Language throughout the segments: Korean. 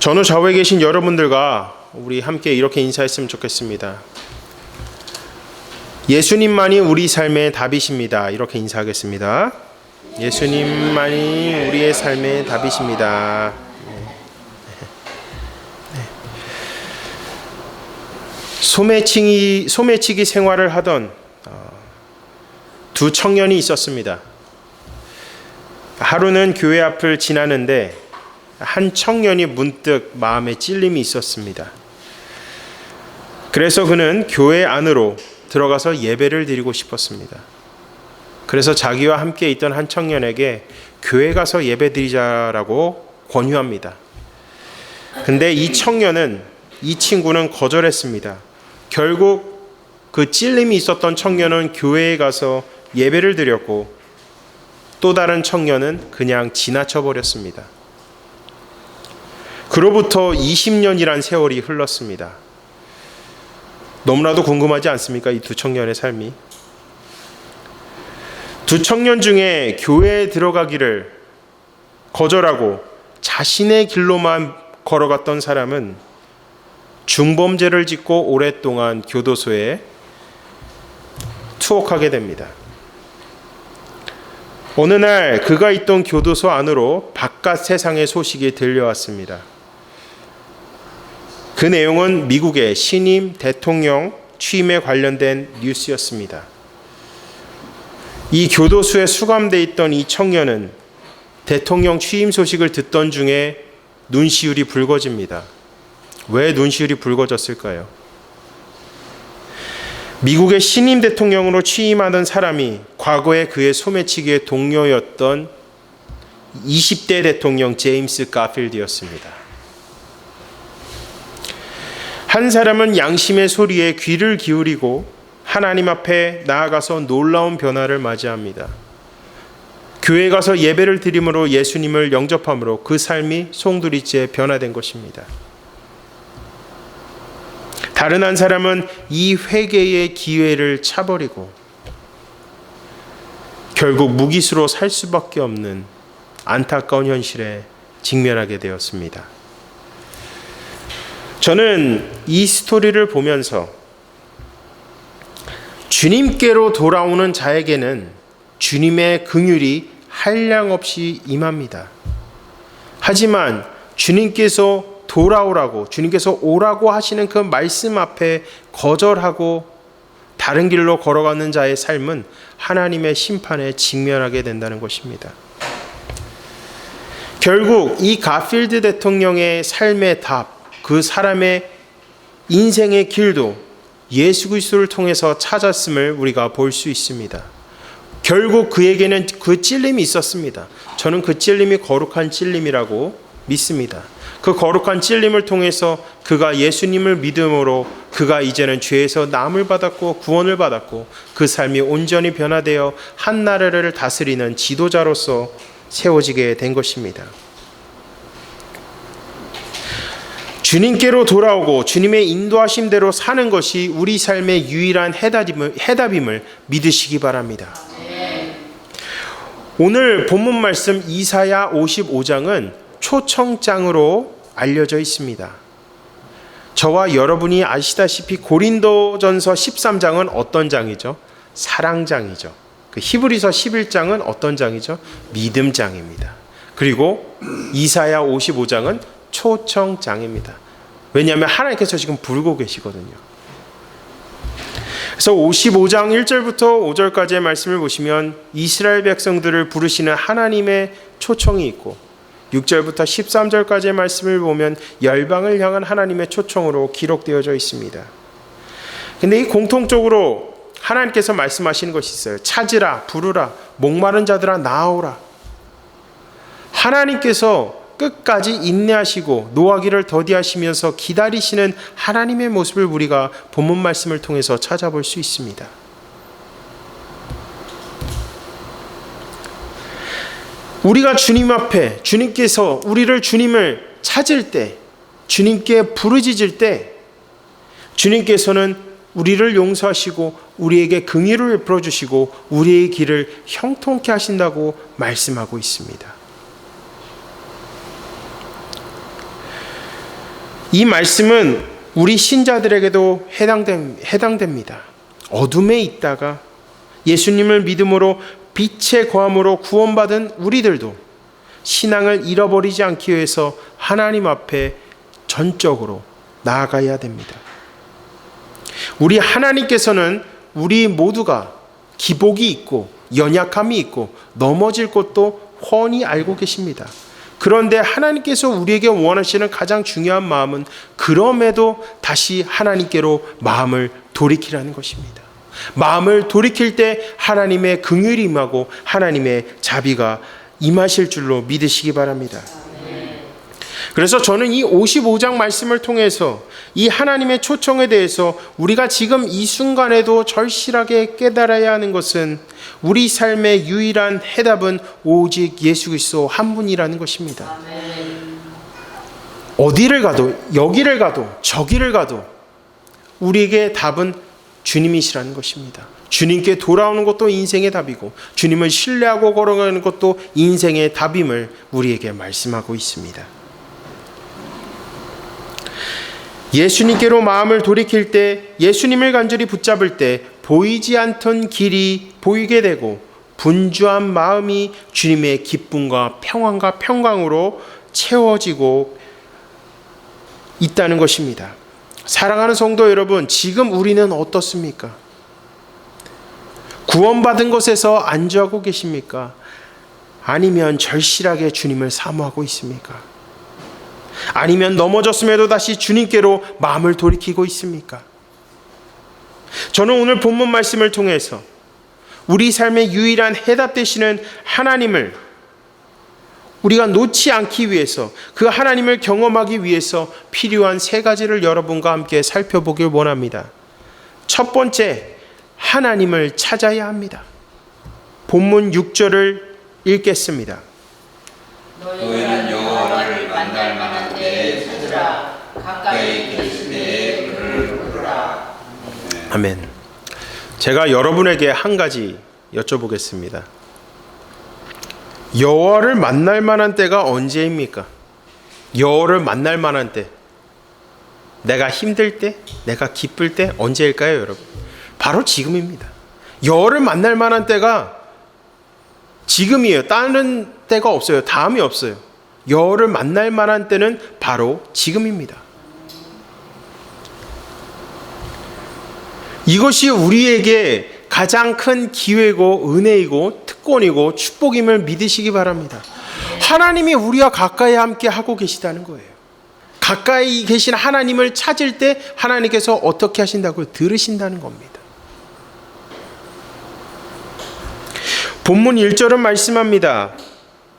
전후 좌우에 계신 여러분들과 우리 함께 이렇게 인사했으면 좋겠습니다. 예수님만이 우리 삶의 답이십니다. 이렇게 인사하겠습니다. 예수님만이 우리의 삶의 답이십니다. 소매치기 생활을 하던 두 청년이 있었습니다. 하루는 교회 앞을 지나는데 한 청년이 문득 마음에 찔림이 있었습니다. 그래서 그는 교회 안으로 들어가서 예배를 드리고 싶었습니다. 그래서 자기와 함께 있던 한 청년에게 교회 가서 예배 드리자라고 권유합니다. 근데 이 친구는 거절했습니다. 결국 그 찔림이 있었던 청년은 교회에 가서 예배를 드렸고 또 다른 청년은 그냥 지나쳐 버렸습니다. 그로부터 20년이란 세월이 흘렀습니다. 너무나도 궁금하지 않습니까? 이 두 청년의 삶이. 두 청년 중에 교회에 들어가기를 거절하고 자신의 길로만 걸어갔던 사람은 중범죄를 짓고 오랫동안 교도소에 투옥하게 됩니다. 어느 날 그가 있던 교도소 안으로 바깥 세상의 소식이 들려왔습니다. 그 내용은 미국의 신임 대통령 취임에 관련된 뉴스였습니다. 이 교도소에 수감되어 있던 이 청년은 대통령 취임 소식을 듣던 중에 눈시울이 붉어집니다. 왜 눈시울이 붉어졌을까요? 미국의 신임 대통령으로 취임하던 사람이 과거에 그의 소매치기의 동료였던 20대 대통령 제임스 가필드였습니다. 한 사람은 양심의 소리에 귀를 기울이고 하나님 앞에 나아가서 놀라운 변화를 맞이합니다. 교회 가서 예배를 드림으로 예수님을 영접함으로 그 삶이 송두리째 변화된 것입니다. 다른 한 사람은 이 회개의 기회를 차버리고 결국 무기수로 살 수밖에 없는 안타까운 현실에 직면하게 되었습니다. 저는 이 스토리를 보면서 주님께로 돌아오는 자에게는 주님의 긍휼이 한량없이 임합니다. 하지만 주님께서 돌아오라고, 주님께서 오라고 하시는 그 말씀 앞에 거절하고 다른 길로 걸어가는 자의 삶은 하나님의 심판에 직면하게 된다는 것입니다. 결국 이 가필드 대통령의 삶의 답, 그 사람의 인생의 길도 예수 그리스도를 통해서 찾았음을 우리가 볼 수 있습니다. 결국 그에게는 그 찔림이 있었습니다. 저는 그 찔림이 거룩한 찔림이라고 믿습니다. 그 거룩한 찔림을 통해서 그가 예수님을 믿음으로 그가 이제는 죄에서 남을 받았고 구원을 받았고 그 삶이 온전히 변화되어 한 나라를 다스리는 지도자로서 세워지게 된 것입니다. 주님께로 돌아오고 주님의 인도하심대로 사는 것이 우리 삶의 유일한 해답임을 믿으시기 바랍니다. 오늘 본문 말씀 이사야 55장은 초청장으로 알려져 있습니다. 저와 여러분이 아시다시피 고린도전서 13장은 어떤 장이죠? 사랑장이죠. 그 히브리서 11장은 어떤 장이죠? 믿음장입니다. 그리고 이사야 55장은 초청장입니다. 왜냐하면 하나님께서 지금 부르고 계시거든요. 그래서 55장 1절부터 5절까지의 말씀을 보시면 이스라엘 백성들을 부르시는 하나님의 초청이 있고 6절부터 13절까지의 말씀을 보면 열방을 향한 하나님의 초청으로 기록되어져 있습니다. 근데 이 공통적으로 하나님께서 말씀하시는 것이 있어요. 찾으라, 부르라, 목마른 자들아 나아오라. 하나님께서 끝까지 인내하시고 노하기를 더디하시면서 기다리시는 하나님의 모습을 우리가 본문 말씀을 통해서 찾아볼 수 있습니다. 우리가 주님 앞에 주님께서 주님을 찾을 때, 주님께 부르짖을 때 주님께서는 우리를 용서하시고 우리에게 긍휼을 베풀어 주시고 우리의 길을 형통케 하신다고 말씀하고 있습니다. 이 말씀은 우리 신자들에게도 해당됩니다. 어둠에 있다가 예수님을 믿음으로 빛의 거함으로 구원받은 우리들도 신앙을 잃어버리지 않기 위해서 하나님 앞에 전적으로 나아가야 됩니다. 우리 하나님께서는 우리 모두가 기복이 있고 연약함이 있고 넘어질 것도 훤히 알고 계십니다. 그런데 하나님께서 우리에게 원하시는 가장 중요한 마음은 그럼에도 다시 하나님께로 마음을 돌이키라는 것입니다. 마음을 돌이킬 때 하나님의 긍휼이 임하고 하나님의 자비가 임하실 줄로 믿으시기 바랍니다. 그래서 저는 이 55장 말씀을 통해서 이 하나님의 초청에 대해서 우리가 지금 이 순간에도 절실하게 깨달아야 하는 것은 우리 삶의 유일한 해답은 오직 예수 그리스도 한 분이라는 것입니다. 어디를 가도 여기를 가도 저기를 가도 우리에게 답은 주님이시라는 것입니다. 주님께 돌아오는 것도 인생의 답이고 주님을 신뢰하고 걸어가는 것도 인생의 답임을 우리에게 말씀하고 있습니다. 예수님께로 마음을 돌이킬 때, 예수님을 간절히 붙잡을 때 보이지 않던 길이 보이게 되고 분주한 마음이 주님의 기쁨과 평안과 평강으로 채워지고 있다는 것입니다. 사랑하는 성도 여러분, 지금 우리는 어떻습니까? 구원받은 것에서 안주하고 계십니까? 아니면 절실하게 주님을 사모하고 있습니까? 아니면 넘어졌음에도 다시 주님께로 마음을 돌이키고 있습니까? 저는 오늘 본문 말씀을 통해서 우리 삶의 유일한 해답 되시는 하나님을 우리가 놓지 않기 위해서, 그 하나님을 경험하기 위해서 필요한 세 가지를 여러분과 함께 살펴보길 원합니다. 첫 번째, 하나님을 찾아야 합니다. 본문 6절을 읽겠습니다. 너희는 여호와를 만날 만한 때에 찾으라. 가까이 계실 때에 그를 부르라. 아멘. 제가 여러분에게 한 가지 여쭤보겠습니다. 여호와를 만날 만한 때가 언제입니까? 여호와를 만날 만한 때, 내가 힘들 때, 내가 기쁠 때 언제일까요, 여러분? 바로 지금입니다. 여호와를 만날 만한 때가 지금이에요. 다른 때가 없어요. 다음이 없어요. 여호와를 만날 만한 때는 바로 지금입니다. 이것이 우리에게 가장 큰 기회고 은혜이고 특권이고 축복임을 믿으시기 바랍니다. 하나님이 우리와 가까이 함께 하고 계시다는 거예요. 가까이 계신 하나님을 찾을 때 하나님께서 어떻게 하신다고 들으신다는 겁니다. 본문 1절은 말씀합니다.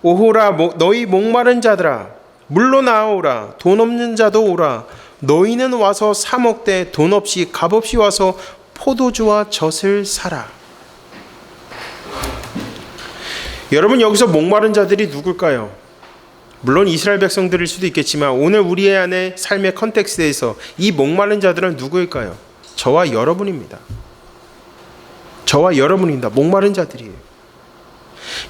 오호라 너희 목마른 자들아 물로 나오라. 돈 없는 자도 오라. 너희는 와서 사 먹되 돈 없이 값없이 와서 포도주와 젖을 사라. 여러분, 여기서 목마른 자들이 누굴까요? 물론 이스라엘 백성들일 수도 있겠지만 오늘 우리의 안에 삶의 컨텍스트에서 이 목마른 자들은 누구일까요? 저와 여러분입니다. 저와 여러분입니다. 목마른 자들이에요.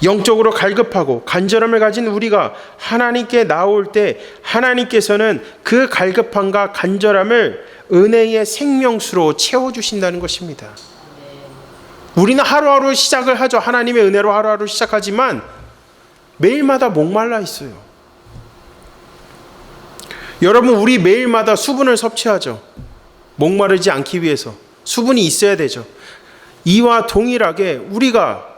영적으로 갈급하고 간절함을 가진 우리가 하나님께 나올 때 하나님께서는 그 갈급함과 간절함을 은혜의 생명수로 채워주신다는 것입니다. 우리는 하루하루 시작을 하죠. 하나님의 은혜로 하루하루 시작하지만 매일마다 목말라 있어요. 여러분, 우리 매일마다 수분을 섭취하죠. 목마르지 않기 위해서 수분이 있어야 되죠. 이와 동일하게 우리가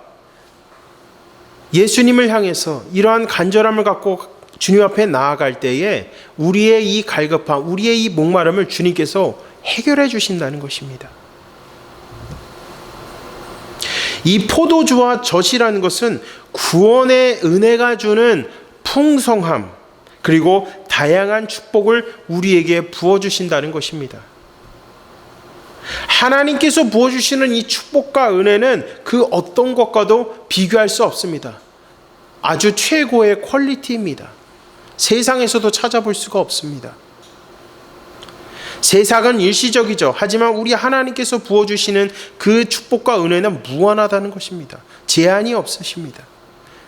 예수님을 향해서 이러한 간절함을 갖고 주님 앞에 나아갈 때에 우리의 이 갈급함, 우리의 이 목마름을 주님께서 해결해 주신다는 것입니다. 이 포도주와 젖이라는 것은 구원의 은혜가 주는 풍성함, 그리고 다양한 축복을 우리에게 부어주신다는 것입니다. 하나님께서 부어주시는 이 축복과 은혜는 그 어떤 것과도 비교할 수 없습니다. 아주 최고의 퀄리티입니다. 세상에서도 찾아볼 수가 없습니다. 세상은 일시적이죠. 하지만 우리 하나님께서 부어주시는 그 축복과 은혜는 무한하다는 것입니다. 제한이 없으십니다.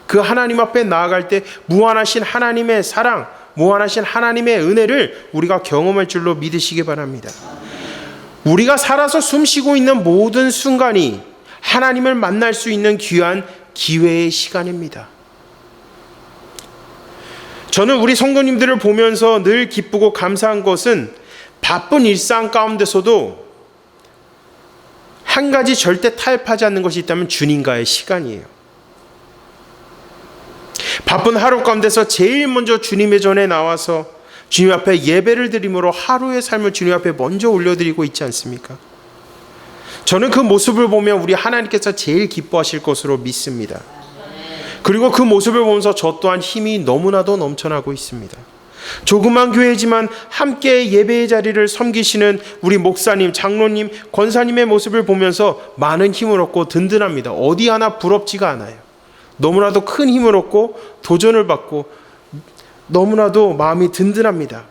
그 하나님 앞에 나아갈 때 무한하신 하나님의 사랑, 무한하신 하나님의 은혜를 우리가 경험할 줄로 믿으시기 바랍니다. 우리가 살아서 숨쉬고 있는 모든 순간이 하나님을 만날 수 있는 귀한 기회의 시간입니다. 저는 우리 성도님들을 보면서 늘 기쁘고 감사한 것은 바쁜 일상 가운데서도 한 가지 절대 타협하지 않는 것이 있다면 주님과의 시간이에요. 바쁜 하루 가운데서 제일 먼저 주님의 전에 나와서 주님 앞에 예배를 드림으로 하루의 삶을 주님 앞에 먼저 올려드리고 있지 않습니까? 저는 그 모습을 보면 우리 하나님께서 제일 기뻐하실 것으로 믿습니다. 그리고 그 모습을 보면서 저 또한 힘이 너무나도 넘쳐나고 있습니다. 조그만 교회지만 함께 예배의 자리를 섬기시는 우리 목사님, 장로님, 권사님의 모습을 보면서 많은 힘을 얻고 든든합니다. 어디 하나 부럽지가 않아요. 너무나도 큰 힘을 얻고 도전을 받고 너무나도 마음이 든든합니다.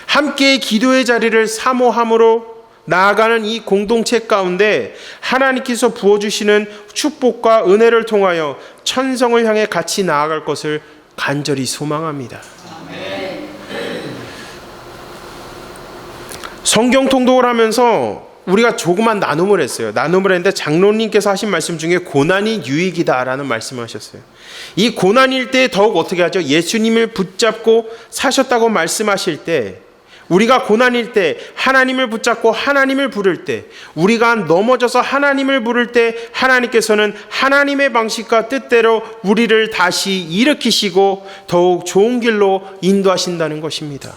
함께 기도의 자리를 사모함으로 나아가는 이 공동체 가운데 하나님께서 부어주시는 축복과 은혜를 통하여 천성을 향해 같이 나아갈 것을 간절히 소망합니다. 성경 통독을 하면서 우리가 조그만 나눔을 했어요. 나눔을 했는데 장로님께서 하신 말씀 중에 고난이 유익이다라는 말씀을 하셨어요. 이 고난일 때 더욱 어떻게 하죠? 예수님을 붙잡고 사셨다고 말씀하실 때 우리가 고난일 때 하나님을 붙잡고 하나님을 부를 때 우리가 넘어져서 하나님을 부를 때 하나님께서는 하나님의 방식과 뜻대로 우리를 다시 일으키시고 더욱 좋은 길로 인도하신다는 것입니다.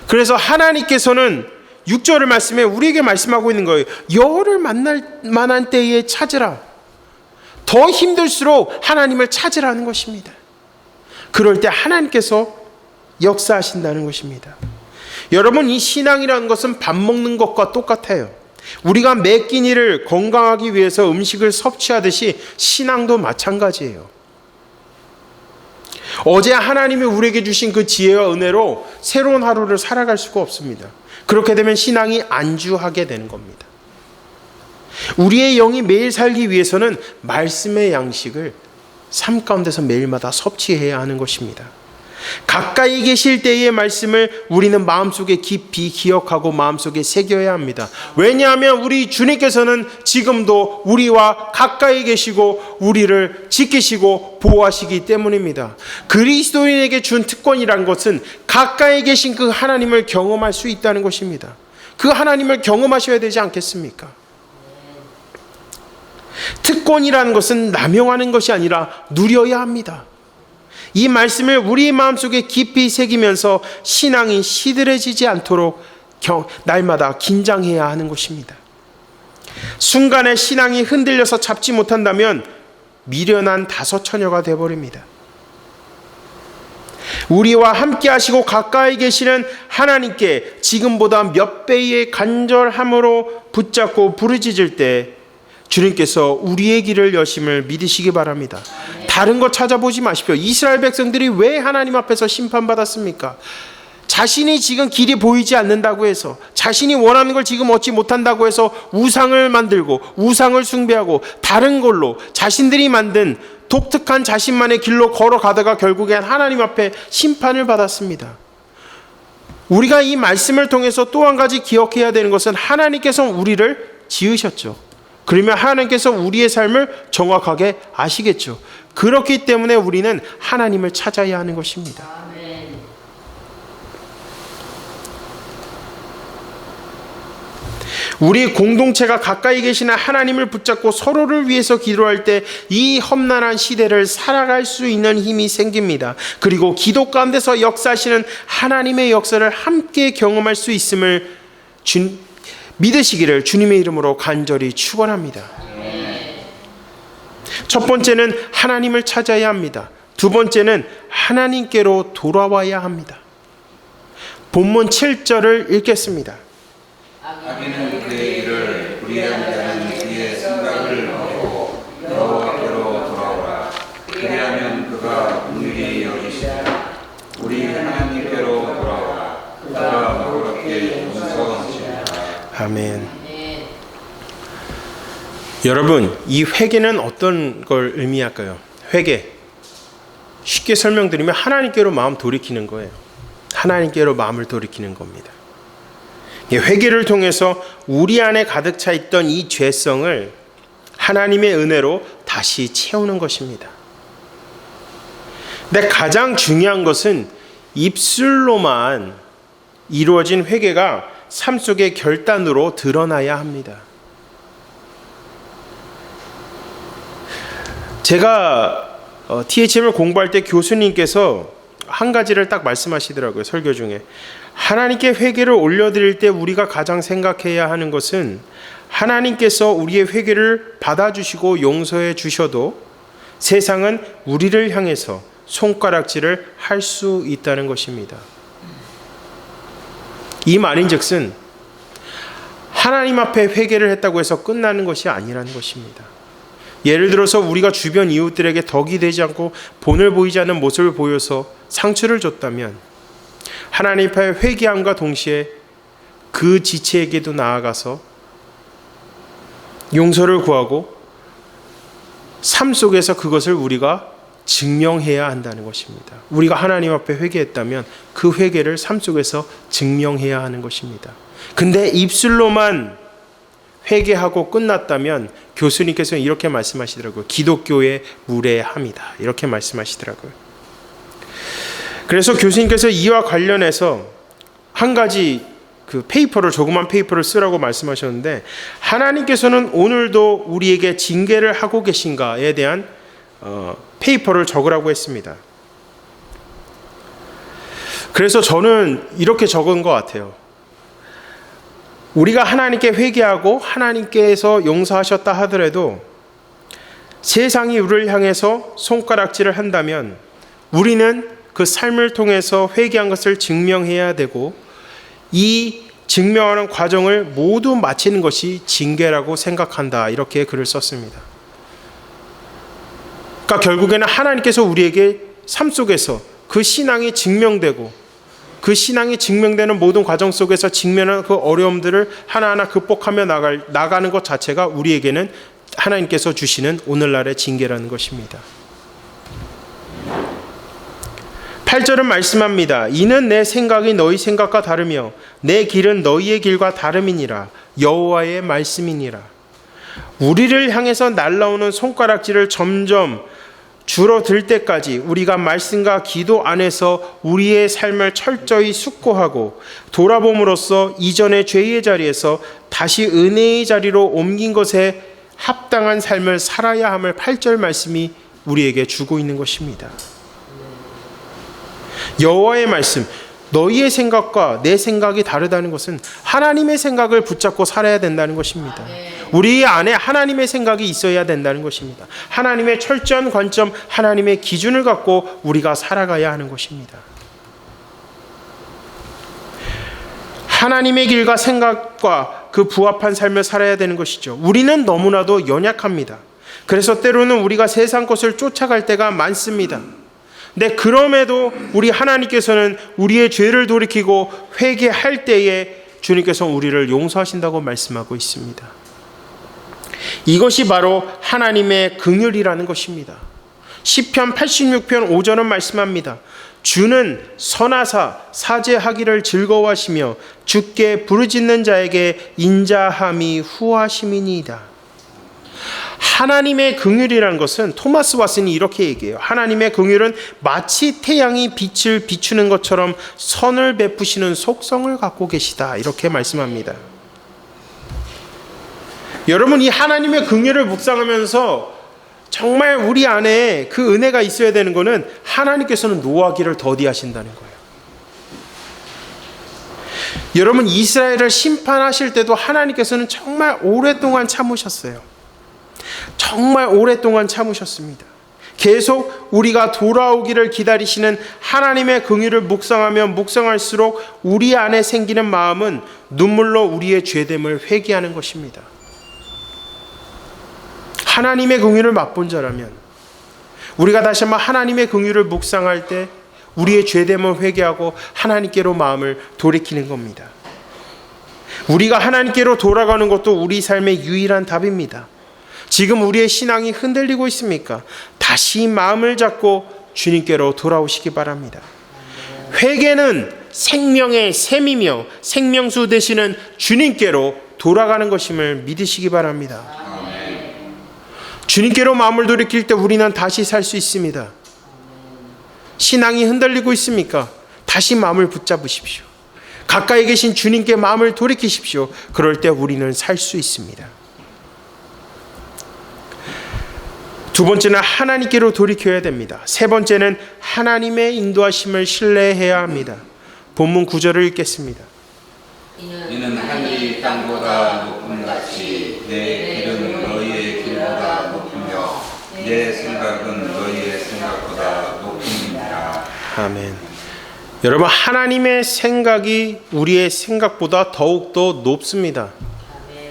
그래서 하나님께서는 6절의 말씀에 우리에게 말씀하고 있는 거예요. 여호와를 만날 만한 때에 찾으라. 더 힘들수록 하나님을 찾으라는 것입니다. 그럴 때 하나님께서 역사하신다는 것입니다. 여러분, 이 신앙이라는 것은 밥 먹는 것과 똑같아요. 우리가 매 끼니를 건강하기 위해서 음식을 섭취하듯이 신앙도 마찬가지예요. 어제 하나님이 우리에게 주신 그 지혜와 은혜로 새로운 하루를 살아갈 수가 없습니다. 그렇게 되면 신앙이 안주하게 되는 겁니다. 우리의 영이 매일 살기 위해서는 말씀의 양식을 삶 가운데서 매일마다 섭취해야 하는 것입니다. 가까이 계실 때의 말씀을 우리는 마음속에 깊이 기억하고 마음속에 새겨야 합니다. 왜냐하면 우리 주님께서는 지금도 우리와 가까이 계시고 우리를 지키시고 보호하시기 때문입니다. 그리스도인에게 준 특권이란 것은 가까이 계신 그 하나님을 경험할 수 있다는 것입니다. 그 하나님을 경험하셔야 되지 않겠습니까? 특권이라는 것은 남용하는 것이 아니라 누려야 합니다. 이 말씀을 우리 마음속에 깊이 새기면서 신앙이 시들해지지 않도록 날마다 긴장해야 하는 것입니다. 순간에 신앙이 흔들려서 잡지 못한다면 미련한 다섯 처녀가 되어버립니다. 우리와 함께 하시고 가까이 계시는 하나님께 지금보다 몇 배의 간절함으로 붙잡고 부르짖을 때 주님께서 우리의 길을 여심을 믿으시기 바랍니다. 다른 거 찾아보지 마십시오. 이스라엘 백성들이 왜 하나님 앞에서 심판받았습니까? 자신이 지금 길이 보이지 않는다고 해서, 자신이 원하는 걸 지금 얻지 못한다고 해서 우상을 만들고 우상을 숭배하고 다른 걸로 자신들이 만든 독특한 자신만의 길로 걸어가다가 결국엔 하나님 앞에 심판을 받았습니다. 우리가 이 말씀을 통해서 또 한 가지 기억해야 되는 것은 하나님께서 우리를 지으셨죠. 그러면 하나님께서 우리의 삶을 정확하게 아시겠죠. 그렇기 때문에 우리는 하나님을 찾아야 하는 것입니다. 우리 공동체가 가까이 계시는 하나님을 붙잡고 서로를 위해서 기도할 때 이 험난한 시대를 살아갈 수 있는 힘이 생깁니다. 그리고 기도 가운데서 역사하시는 하나님의 역사를 함께 경험할 수 있음을 믿으시기를 주님의 이름으로 간절히 축원합니다. 첫 번째는 하나님을 찾아야 합니다. 두 번째는 하나님께로 돌아와야 합니다. 본문 7절을 읽겠습니다. 악인은 그의 일을 불의한 자는 그의 생각을 버리고 여호와께로 돌아오라. 그리하면 그가 긍휼히 여기시리라. 우리 하나님께로 돌아오라. 그가 너그럽게 용서하시리라. 아멘. 여러분, 이 회개는 어떤 걸 의미할까요? 회개. 쉽게 설명드리면 하나님께로 마음 돌이키는 거예요. 하나님께로 마음을 돌이키는 겁니다. 회개를 통해서 우리 안에 가득 차 있던 이 죄성을 하나님의 은혜로 다시 채우는 것입니다. 근데 가장 중요한 것은 입술로만 이루어진 회개가 삶 속의 결단으로 드러나야 합니다. 제가 THM을 공부할 때 교수님께서 한 가지를 딱 말씀하시더라고요. 설교 중에. 하나님께 회개를 올려드릴 때 우리가 가장 생각해야 하는 것은 하나님께서 우리의 회개를 받아주시고 용서해 주셔도 세상은 우리를 향해서 손가락질을 할 수 있다는 것입니다. 이 말인즉슨 하나님 앞에 회개를 했다고 해서 끝나는 것이 아니라는 것입니다. 예를 들어서 우리가 주변 이웃들에게 덕이 되지 않고 본을 보이지 않는 모습을 보여서 상처를 줬다면 하나님 앞에 회개함과 동시에 그 지체에게도 나아가서 용서를 구하고 삶 속에서 그것을 우리가 증명해야 한다는 것입니다. 우리가 하나님 앞에 회개했다면 그 회개를 삶 속에서 증명해야 하는 것입니다. 근데 입술로만 회개하고 끝났다면 교수님께서는 이렇게 말씀하시더라고요. 기독교의 무례함이다. 이렇게 말씀하시더라고요. 그래서 교수님께서 이와 관련해서 한 가지 조그만 페이퍼를 쓰라고 말씀하셨는데, 하나님께서는 오늘도 우리에게 징계를 하고 계신가에 대한 페이퍼를 적으라고 했습니다. 그래서 저는 이렇게 적은 것 같아요. 우리가 하나님께 회개하고 하나님께서 용서하셨다 하더라도 세상이 우리를 향해서 손가락질을 한다면 우리는 그 삶을 통해서 회개한 것을 증명해야 되고, 이 증명하는 과정을 모두 마치는 것이 징계라고 생각한다. 이렇게 글을 썼습니다. 그러니까 결국에는 하나님께서 우리에게 삶 속에서 그 신앙이 증명되고, 그 신앙이 증명되는 모든 과정 속에서 직면한 그 어려움들을 하나하나 극복하며 나가는 것 자체가 우리에게는 하나님께서 주시는 오늘날의 징계라는 것입니다. 8절은 말씀합니다. 이는 내 생각이 너희 생각과 다르며 내 길은 너희의 길과 다름이니라. 여호와의 말씀이니라. 우리를 향해서 날라오는 손가락질을 점점 줄어들 때까지 우리가 말씀과 기도 안에서 우리의 삶을 철저히 숙고하고 돌아봄으로써 이전의 죄의 자리에서 다시 은혜의 자리로 옮긴 것에 합당한 삶을 살아야 함을 8절 말씀이 우리에게 주고 있는 것입니다. 여호와의 말씀, 너희의 생각과 내 생각이 다르다는 것은 하나님의 생각을 붙잡고 살아야 된다는 것입니다. 우리 안에 하나님의 생각이 있어야 된다는 것입니다. 하나님의 철저한 관점, 하나님의 기준을 갖고 우리가 살아가야 하는 것입니다. 하나님의 길과 생각과 그 부합한 삶을 살아야 되는 것이죠. 우리는 너무나도 연약합니다. 그래서 때로는 우리가 세상 것을 쫓아갈 때가 많습니다. 근데 그럼에도 우리 하나님께서는 우리의 죄를 돌이키고 회개할 때에 주님께서 우리를 용서하신다고 말씀하고 있습니다. 이것이 바로 하나님의 긍휼이라는 것입니다. 시편 86편 5절은 말씀합니다. 주는 선하사 사죄하기를 즐거워하시며 주께 부르짖는 자에게 인자함이 후하심이니이다. 하나님의 긍휼이라는 것은 토마스 왓슨이 이렇게 얘기해요. 하나님의 긍휼은 마치 태양이 빛을 비추는 것처럼 선을 베푸시는 속성을 갖고 계시다. 이렇게 말씀합니다. 여러분, 이 하나님의 긍휼을 묵상하면서 정말 우리 안에 그 은혜가 있어야 되는 것은 하나님께서는 노하기를 더디하신다는 거예요. 여러분, 이스라엘을 심판하실 때도 하나님께서는 정말 오랫동안 참으셨어요. 정말 오랫동안 참으셨습니다. 계속 우리가 돌아오기를 기다리시는 하나님의 긍휼을 묵상할수록 우리 안에 생기는 마음은 눈물로 우리의 죄됨을 회개하는 것입니다. 하나님의 긍휼을 맛본 자라면 우리가 다시 한번 하나님의 긍휼을 묵상할 때 우리의 죄됨을 회개하고 하나님께로 마음을 돌이키는 겁니다. 우리가 하나님께로 돌아가는 것도 우리 삶의 유일한 답입니다. 지금 우리의 신앙이 흔들리고 있습니까? 다시 마음을 잡고 주님께로 돌아오시기 바랍니다. 회개는 생명의 샘이며 생명수 되시는 주님께로 돌아가는 것임을 믿으시기 바랍니다. 주님께로 마음을 돌이킬 때 우리는 다시 살 수 있습니다. 신앙이 흔들리고 있습니까? 다시 마음을 붙잡으십시오. 가까이 계신 주님께 마음을 돌이키십시오. 그럴 때 우리는 살 수 있습니다. 두 번째는 하나님께로 돌이켜야 됩니다. 세 번째는 하나님의 인도하심을 신뢰해야 합니다. 본문 9절을 읽겠습니다. 이는 하늘이 땅보다 높음같이 내 길은 너희의 길보다 높으며 내 생각은 너희의 생각보다 높음이니라. 아멘. 여러분, 하나님의 생각이 우리의 생각보다 더욱더 높습니다.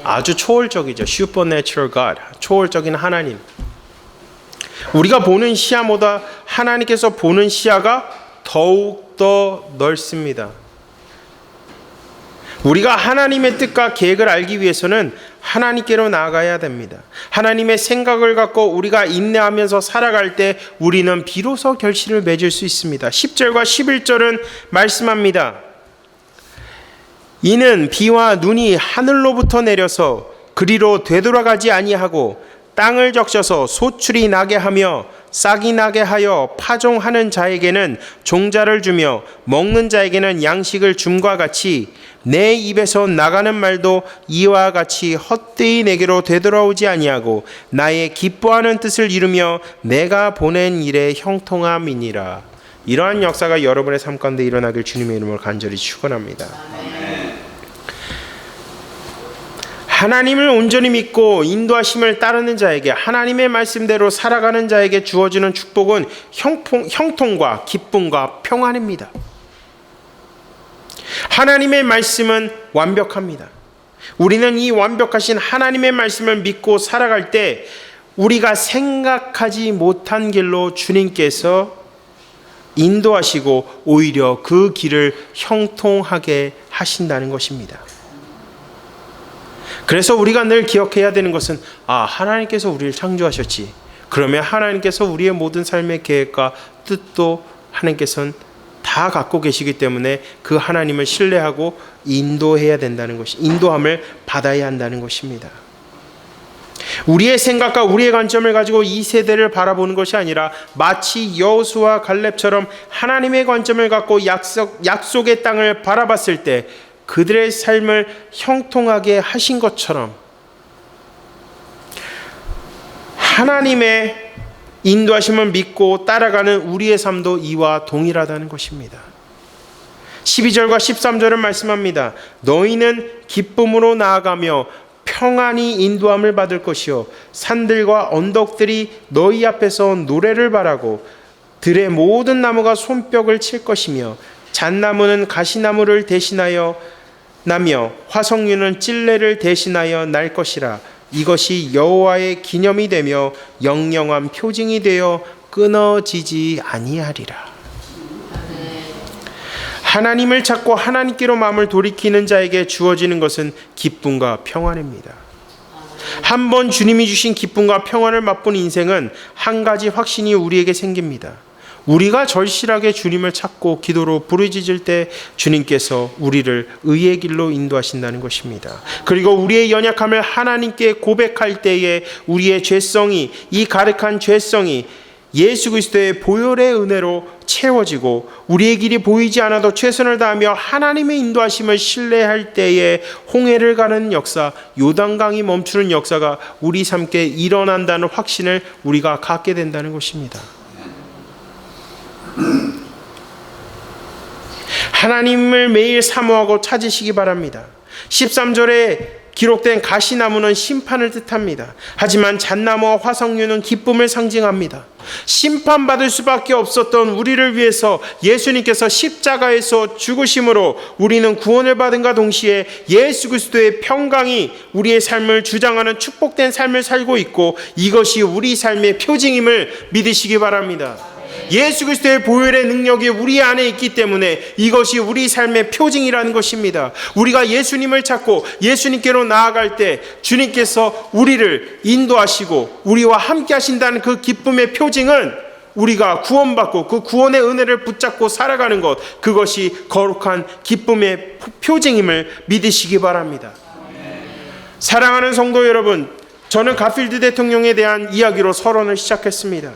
아주 초월적이죠. Supernatural God, 초월적인 하나님. 우리가 보는 시야보다 하나님께서 보는 시야가 더욱더 넓습니다. 우리가 하나님의 뜻과 계획을 알기 위해서는 하나님께로 나아가야 됩니다. 하나님의 생각을 갖고 우리가 인내하면서 살아갈 때 우리는 비로소 결실을 맺을 수 있습니다. 10절과 11절은 말씀합니다. 이는 비와 눈이 하늘로부터 내려서 그리로 되돌아가지 아니하고 땅을 적셔서 소출이 나게 하며 싹이 나게 하여 파종하는 자에게는 종자를 주며 먹는 자에게는 양식을 줌과 같이 내 입에서 나가는 말도 이와 같이 헛되이 내게로 되돌아오지 아니하고 나의 기뻐하는 뜻을 이루며 내가 보낸 일에 형통함이니라. 이러한 역사가 여러분의 삶 가운데 일어나길 주님의 이름으로 간절히 축원합니다. 하나님을 온전히 믿고 인도하심을 따르는 자에게, 하나님의 말씀대로 살아가는 자에게 주어지는 축복은 형통과 기쁨과 평안입니다. 하나님의 말씀은 완벽합니다. 우리는 이 완벽하신 하나님의 말씀을 믿고 살아갈 때 우리가 생각하지 못한 길로 주님께서 인도하시고 오히려 그 길을 형통하게 하신다는 것입니다. 그래서 우리가 늘 기억해야 되는 것은 하나님께서 우리를 창조하셨지. 그러면 하나님께서 우리의 모든 삶의 계획과 뜻도 하나님께서는 다 갖고 계시기 때문에 그 하나님을 신뢰하고 인도해야 된다는 것이, 인도함을 받아야 한다는 것입니다. 우리의 생각과 우리의 관점을 가지고 이 세대를 바라보는 것이 아니라 마치 여호수아 갈렙처럼 하나님의 관점을 갖고 약속의 땅을 바라봤을 때 그들의 삶을 형통하게 하신 것처럼 하나님의 인도하심을 믿고 따라가는 우리의 삶도 이와 동일하다는 것입니다. 12절과 13절은 말씀합니다. 너희는 기쁨으로 나아가며 평안히 인도함을 받을 것이요 산들과 언덕들이 너희 앞에서 노래를 바라고 들의 모든 나무가 손뼉을 칠 것이며 잣나무는 가시나무를 대신하여 나며 화석류는 찔레를 대신하여 날 것이라. 이것이 여호와의 기념이 되며 영영한 표징이 되어 끊어지지 아니하리라. 하나님을 찾고 하나님께로 마음을 돌이키는 자에게 주어지는 것은 기쁨과 평안입니다. 한번 주님이 주신 기쁨과 평안을 맛본 인생은 한 가지 확신이 우리에게 생깁니다. 우리가 절실하게 주님을 찾고 기도로 부르짖을 때 주님께서 우리를 의의 길로 인도하신다는 것입니다. 그리고 우리의 연약함을 하나님께 고백할 때에 우리의 죄성이, 이 가득한 죄성이 예수 그리스도의 보혈의 은혜로 채워지고 우리의 길이 보이지 않아도 최선을 다하며 하나님의 인도하심을 신뢰할 때에 홍해를 가는 역사, 요단강이 멈추는 역사가 우리 삶께 일어난다는 확신을 우리가 갖게 된다는 것입니다. 하나님을 매일 사모하고 찾으시기 바랍니다. 13절에 기록된 가시나무는 심판을 뜻합니다. 하지만 잣나무와 화석류는 기쁨을 상징합니다. 심판받을 수밖에 없었던 우리를 위해서 예수님께서 십자가에서 죽으심으로 우리는 구원을 받은과 동시에 예수 그리스도의 평강이 우리의 삶을 주장하는 축복된 삶을 살고 있고 이것이 우리 삶의 표징임을 믿으시기 바랍니다. 예수 그리스도의 보혈의 능력이 우리 안에 있기 때문에 이것이 우리 삶의 표징이라는 것입니다. 우리가 예수님을 찾고 예수님께로 나아갈 때 주님께서 우리를 인도하시고 우리와 함께 하신다는 그 기쁨의 표징은 우리가 구원받고 그 구원의 은혜를 붙잡고 살아가는 것, 그것이 거룩한 기쁨의 표징임을 믿으시기 바랍니다. 사랑하는 성도 여러분, 저는 가필드 대통령에 대한 이야기로 서론을 시작했습니다.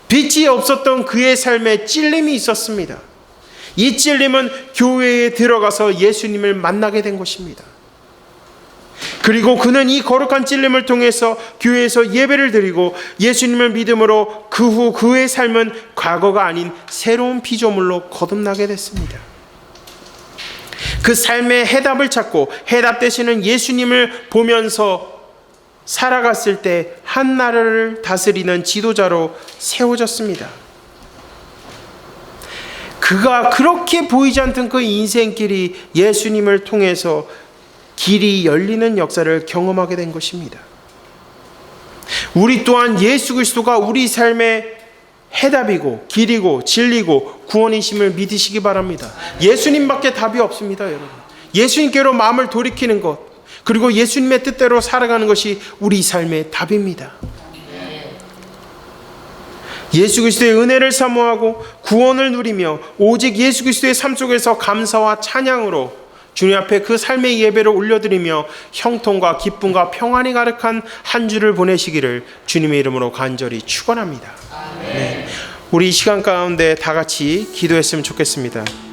빛이 없었던 그의 삶에 찔림이 있었습니다. 이 찔림은 교회에 들어가서 예수님을 만나게 된 것입니다. 그리고 그는 이 거룩한 찔림을 통해서 교회에서 예배를 드리고 예수님을 믿음으로 그 후 그의 삶은 과거가 아닌 새로운 피조물로 거듭나게 됐습니다. 그 삶의 해답을 찾고 해답 되시는 예수님을 보면서 살아갔을 때 한 나라를 다스리는 지도자로 세워졌습니다. 그가 그렇게 보이지 않던 그 인생길이 예수님을 통해서 길이 열리는 역사를 경험하게 된 것입니다. 우리 또한 예수 그리스도가 우리 삶의 해답이고 길이고 진리고 구원이심을 믿으시기 바랍니다. 예수님밖에 답이 없습니다, 여러분. 예수님께로 마음을 돌이키는 것, 그리고 예수님의 뜻대로 살아가는 것이 우리 삶의 답입니다. 예수 그리스도의 은혜를 사모하고 구원을 누리며 오직 예수 그리스도의 삶 속에서 감사와 찬양으로 주님 앞에 그 삶의 예배를 올려드리며 형통과 기쁨과 평안이 가득한 한 주를 보내시기를 주님의 이름으로 간절히 축원합니다. 네. 우리 이 시간 가운데 다 같이 기도했으면 좋겠습니다.